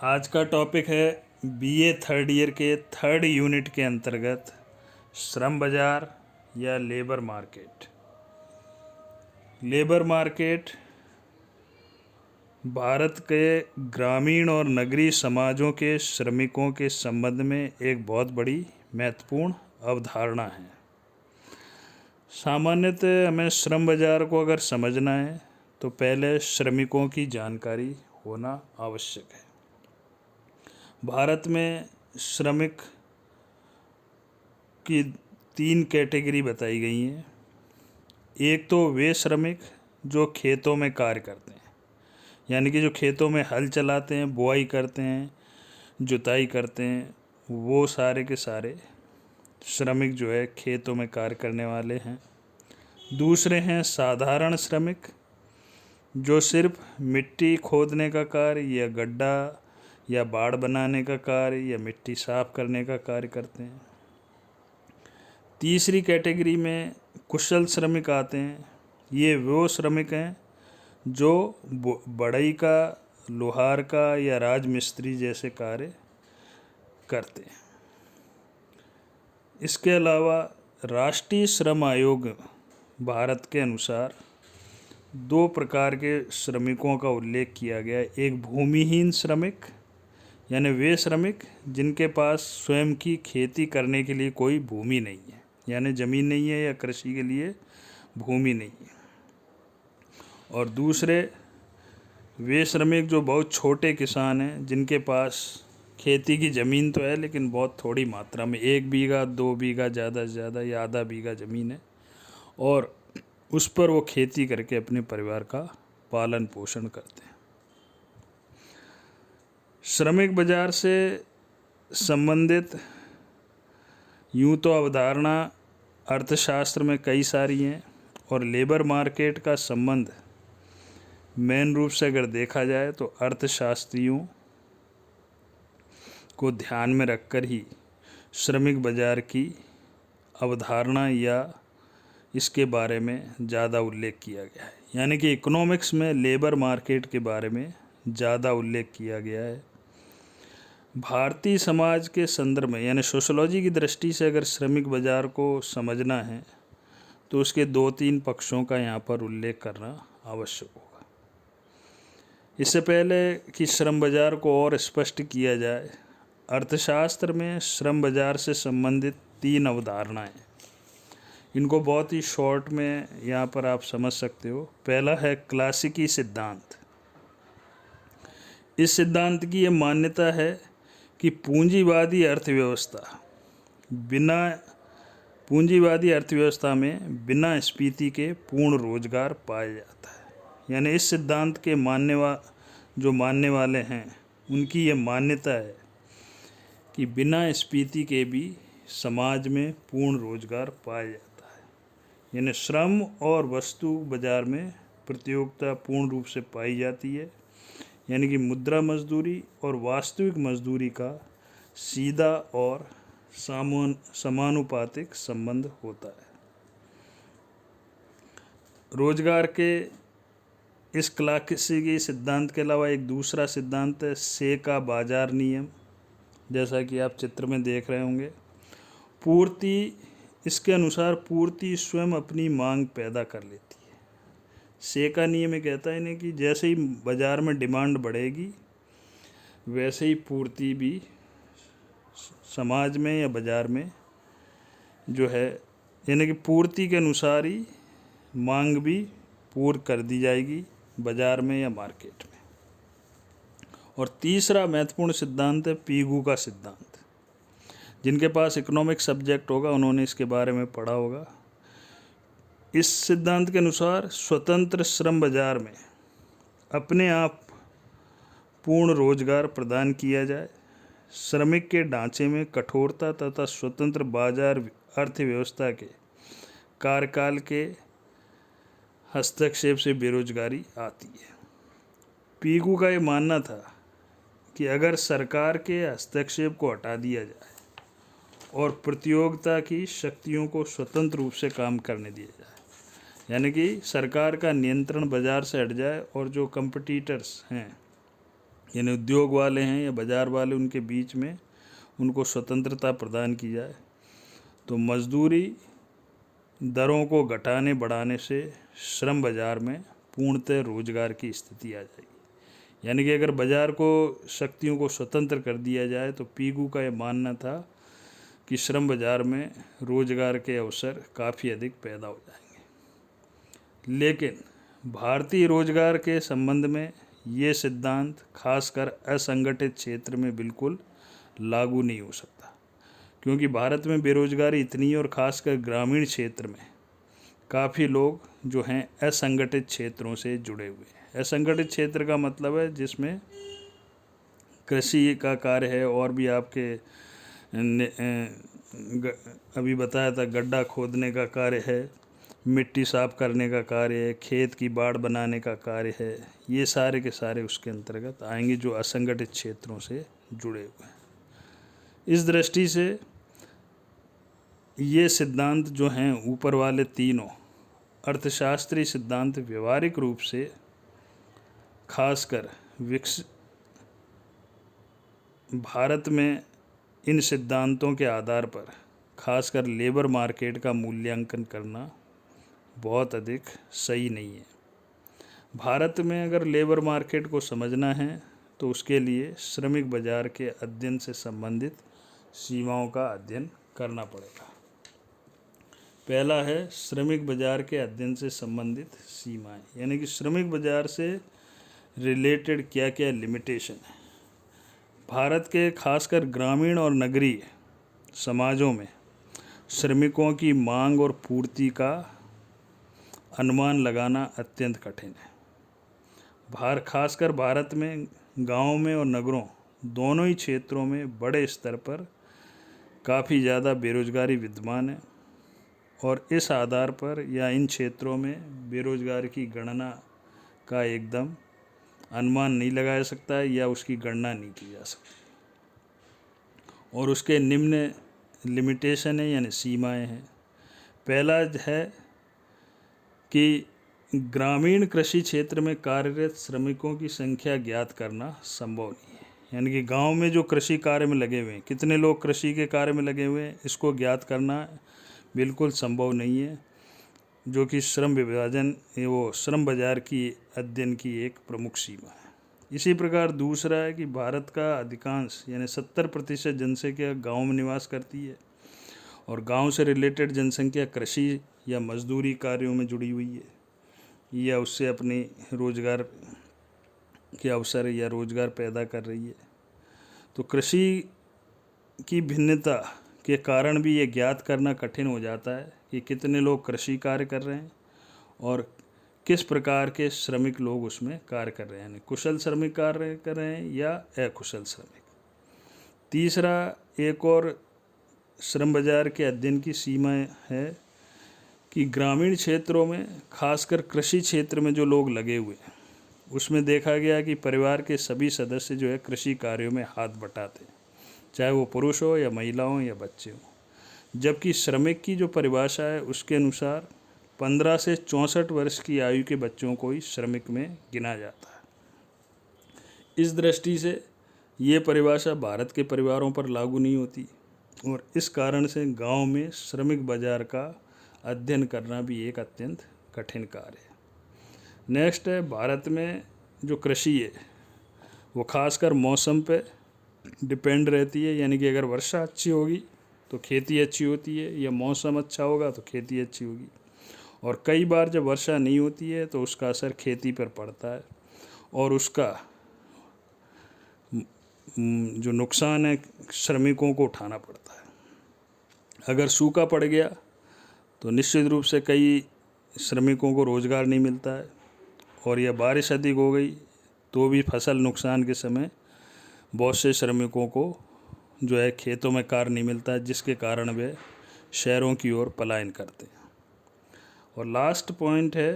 आज का टॉपिक है बीए थर्ड ईयर के थर्ड यूनिट के अंतर्गत श्रम बाजार या labour market. Labour market Bharat के ग्रामीण और नगरीय समाजों के श्रमिकों के संबंध में एक बहुत बड़ी महत्वपूर्ण अवधारणा है। सामान्यतः हमें श्रम बाजार को अगर समझना है तो पहले श्रमिकों की जानकारी होना आवश्यक है। भारत में श्रमिक की 3 कैटेगरी बताई गई हैं। एक तो वे श्रमिक जो खेतों में कार्य करते हैं, यानी कि जो खेतों में हल चलाते हैं, बुआई करते हैं, जुताई करते हैं, वो सारे के सारे श्रमिक जो है खेतों में कार्य करने वाले हैं। दूसरे हैं साधारण श्रमिक जो सिर्फ मिट्टी खोदने का कार्य या गड्ढा या बाड़ बनाने का कार्य या मिट्टी साफ करने का कार्य करते हैं। तीसरी कैटेगरी में कुशल श्रमिक आते हैं। ये वो श्रमिक हैं जो बढ़ई का, लोहार का या राजमिस्त्री जैसे कार्य करते हैं। इसके अलावा राष्ट्रीय श्रम आयोग भारत के अनुसार 2 प्रकार के श्रमिकों का उल्लेख किया गया है। एक भूमिहीन श्रमिक, यानी वे श्रमिक जिनके पास स्वयं की खेती करने के लिए कोई भूमि नहीं है, यानी ज़मीन नहीं है या कृषि के लिए भूमि नहीं है। और दूसरे वे श्रमिक जो बहुत छोटे किसान हैं, जिनके पास खेती की ज़मीन तो है लेकिन बहुत थोड़ी मात्रा में, 1 बीघा 2 बीघा ज़्यादा से ज़्यादा या आधा बीघा ज़मीन है और उस पर वो खेती करके अपने परिवार का पालन पोषण करते हैं। श्रमिक बाजार से संबंधित यूँ तो अवधारणा अर्थशास्त्र में कई सारी हैं और लेबर मार्केट का संबंध मेन रूप से अगर देखा जाए तो अर्थशास्त्रियों को ध्यान में रखकर ही श्रमिक बाजार की अवधारणा या इसके बारे में ज़्यादा उल्लेख किया गया है। यानी कि इकोनॉमिक्स में लेबर मार्केट के बारे में ज़्यादा उल्लेख किया गया है। भारतीय समाज के संदर्भ में यानी सोशोलॉजी की दृष्टि से अगर श्रमिक बाजार को समझना है तो उसके 2-3 पक्षों का यहाँ पर उल्लेख करना आवश्यक होगा। इससे पहले कि श्रम बाजार को और स्पष्ट किया जाए, अर्थशास्त्र में श्रम बाजार से संबंधित 3 अवधारणाएं, इनको बहुत ही शॉर्ट में यहाँ पर आप समझ सकते हो। पहला है क्लासिकी सिद्धांत। इस सिद्धांत की ये मान्यता है कि पूंजीवादी अर्थव्यवस्था में बिना स्फीति के पूर्ण रोजगार पाया जाता है। यानी इस सिद्धांत के मानने वाले हैं, उनकी ये मान्यता है कि बिना स्फीति के भी समाज में पूर्ण रोजगार पाया जाता है। यानी श्रम और वस्तु बाजार में प्रतियोगिता पूर्ण रूप से पाई जाती है, यानी कि मुद्रा मजदूरी और वास्तविक मजदूरी का सीधा और समानुपातिक संबंध होता है। रोजगार के इस क्लासिकी सिद्धांत के अलावा एक दूसरा सिद्धांत है से का बाजार नियम, जैसा कि आप चित्र में देख रहे होंगे। इसके अनुसार पूर्ति स्वयं अपनी मांग पैदा कर लेती है। से का नियम ये कहता है ना कि जैसे ही बाजार में डिमांड बढ़ेगी वैसे ही पूर्ति भी समाज में या बाजार में जो है, यानी कि पूर्ति के अनुसार ही मांग भी पूर्ण कर दी जाएगी बाजार में या मार्केट में। और तीसरा महत्वपूर्ण सिद्धांत है पीगू का सिद्धांत। जिनके पास इकोनॉमिक सब्जेक्ट होगा उन्होंने इसके बारे में पढ़ा होगा। इस सिद्धांत के अनुसार स्वतंत्र श्रम बाजार में अपने आप पूर्ण रोजगार प्रदान किया जाए। श्रमिक के ढांचे में कठोरता तथा स्वतंत्र बाजार अर्थव्यवस्था के कार्यकाल के हस्तक्षेप से बेरोजगारी आती है। पीगू का ये मानना था कि अगर सरकार के हस्तक्षेप को हटा दिया जाए और प्रतियोगिता की शक्तियों को स्वतंत्र रूप से काम करने दिया जाए, यानी कि सरकार का नियंत्रण बाजार से हट जाए और जो कंपटीटर्स हैं यानी उद्योग वाले हैं या बाज़ार वाले, उनके बीच में उनको स्वतंत्रता प्रदान की जाए। तो मजदूरी दरों को घटाने बढ़ाने से श्रम बाज़ार में पूर्णतः रोजगार की स्थिति आ जाएगी। यानी कि अगर बाज़ार को शक्तियों को स्वतंत्र कर दिया जाए तो पीगू का यह मानना था कि श्रम बाज़ार में रोजगार के अवसर काफ़ी अधिक पैदा हो जाएंगे। लेकिन भारतीय रोजगार के संबंध में ये सिद्धांत खासकर असंगठित क्षेत्र में बिल्कुल लागू नहीं हो सकता, क्योंकि भारत में बेरोजगारी इतनी है और खासकर ग्रामीण क्षेत्र में काफ़ी लोग जो हैं असंगठित क्षेत्रों से जुड़े हुए हैं। असंगठित क्षेत्र का मतलब है जिसमें कृषि का कार्य है और भी आपके अभी बताया था गड्ढा खोदने का कार्य है, मिट्टी साफ करने का कार्य है, खेत की बाड़ बनाने का कार्य है, ये सारे के सारे उसके अंतर्गत आएंगे जो असंगठित क्षेत्रों से जुड़े हुए हैं। इस दृष्टि से ये सिद्धांत जो हैं ऊपर वाले तीनों अर्थशास्त्रीय सिद्धांत व्यवहारिक रूप से खासकर भारत में इन सिद्धांतों के आधार पर खासकर लेबर मार्केट का मूल्यांकन करना बहुत अधिक सही नहीं है। भारत में अगर लेबर मार्केट को समझना है तो उसके लिए श्रमिक बाजार के अध्ययन से संबंधित सीमाओं का अध्ययन करना पड़ेगा। पहला है श्रमिक बाजार के अध्ययन से संबंधित सीमाएं, यानी कि श्रमिक बाजार से रिलेटेड क्या क्या लिमिटेशन है। भारत के खासकर ग्रामीण और नगरीय समाजों में श्रमिकों की मांग और पूर्ति का अनुमान लगाना अत्यंत कठिन है। खासकर भारत में गांवों में और नगरों दोनों ही क्षेत्रों में बड़े स्तर पर काफ़ी ज़्यादा बेरोजगारी विद्यमान है और इस आधार पर या इन क्षेत्रों में बेरोजगारी की गणना का एकदम अनुमान नहीं लगाया सकता है या उसकी गणना नहीं की जा सकती। और उसके निम्न लिमिटेशन है यानी सीमाएं हैं। पहला है कि ग्रामीण कृषि क्षेत्र में कार्यरत श्रमिकों की संख्या ज्ञात करना संभव नहीं है। यानी कि गांव में जो कृषि कार्य में लगे हुए हैं, कितने लोग कृषि के कार्य में लगे हुए हैं, इसको ज्ञात करना बिल्कुल संभव नहीं है, जो कि श्रम विभाजन वो श्रम बाजार की अध्ययन की एक प्रमुख सीमा है। इसी प्रकार दूसरा है कि भारत का अधिकांश यानी 70% जनसंख्या गाँव में निवास करती है और गांव से रिलेटेड जनसंख्या कृषि या मजदूरी कार्यों में जुड़ी हुई है या उससे अपने रोजगार के अवसर या रोजगार पैदा कर रही है। तो कृषि की भिन्नता के कारण भी ये ज्ञात करना कठिन हो जाता है कि कितने लोग कृषि कार्य कर रहे हैं और किस प्रकार के श्रमिक लोग उसमें कार्य कर रहे हैं, कुशल श्रमिक कार्य कर रहे हैं या अकुशल श्रमिक। तीसरा एक और श्रम बाजार के अध्ययन की सीमा है कि ग्रामीण क्षेत्रों में खासकर कृषि क्षेत्र में जो लोग लगे हुए हैं उसमें देखा गया कि परिवार के सभी सदस्य जो है कृषि कार्यों में हाथ बटाते हैं, चाहे वो पुरुष हो या महिला हो या बच्चे हो। जबकि श्रमिक की जो परिभाषा है उसके अनुसार 15 से 64 वर्ष की आयु के बच्चों को ही श्रमिक में गिना जाता है। इस दृष्टि से ये परिभाषा भारत के परिवारों पर लागू नहीं होती और इस कारण से गांव में श्रमिक बाजार का अध्ययन करना भी एक अत्यंत कठिन कार्य है। नेक्स्ट है भारत में जो कृषि है वो खासकर मौसम पे डिपेंड रहती है, यानी कि अगर वर्षा अच्छी होगी तो खेती अच्छी होती है या मौसम अच्छा होगा तो खेती अच्छी होगी। और कई बार जब वर्षा नहीं होती है तो उसका असर खेती पर पड़ता है और उसका जो नुकसान है श्रमिकों को उठाना पड़ता है। अगर सूखा पड़ गया तो निश्चित रूप से कई श्रमिकों को रोज़गार नहीं मिलता है और यह बारिश अधिक हो गई तो भी फसल नुकसान के समय बहुत से श्रमिकों को जो है खेतों में कार्य नहीं मिलता है, जिसके कारण वे शहरों की ओर पलायन करते हैं। और लास्ट पॉइंट है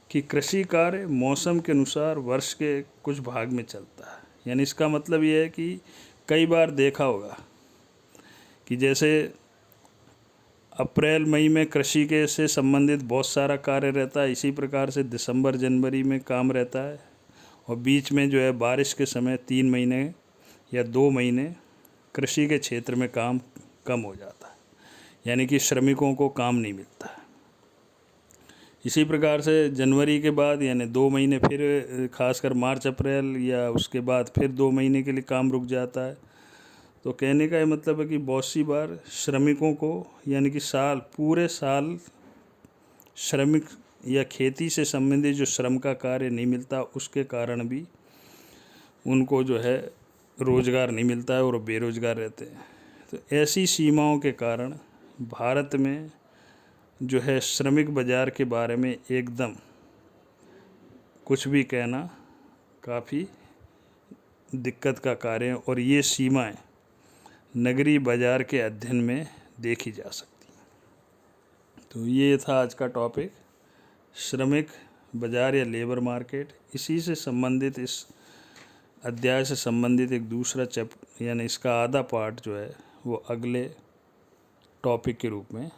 कि कृषि कार्य मौसम के अनुसार वर्ष के कुछ भाग में चलता है। यानी इसका मतलब ये है कि कई बार देखा होगा कि जैसे अप्रैल मई में कृषि के से संबंधित बहुत सारा कार्य रहता है, इसी प्रकार से दिसंबर जनवरी में काम रहता है और बीच में जो है बारिश के समय 3 महीने या 2 महीने कृषि के क्षेत्र में काम कम हो जाता है, यानी कि श्रमिकों को काम नहीं मिलता है। इसी प्रकार से जनवरी के बाद यानी 2 महीने फिर खासकर मार्च अप्रैल या उसके बाद फिर 2 महीने के लिए काम रुक जाता है। तो कहने का ये मतलब है कि बहुत सी बार श्रमिकों को यानी कि पूरे साल श्रमिक या खेती से संबंधित जो श्रम का कार्य नहीं मिलता, उसके कारण भी उनको जो है रोज़गार नहीं मिलता है और बेरोज़गार रहते हैं। तो ऐसी सीमाओं के कारण भारत में जो है श्रमिक बाज़ार के बारे में एकदम कुछ भी कहना काफ़ी दिक्कत का कार्य है, और ये सीमाएं नगरीय बाज़ार के अध्ययन में देखी जा सकती हैं। तो ये था आज का टॉपिक, श्रमिक बाज़ार या लेबर मार्केट। इसी से संबंधित, इस अध्याय से संबंधित एक दूसरा यानी इसका आधा पार्ट जो है वो अगले टॉपिक के रूप में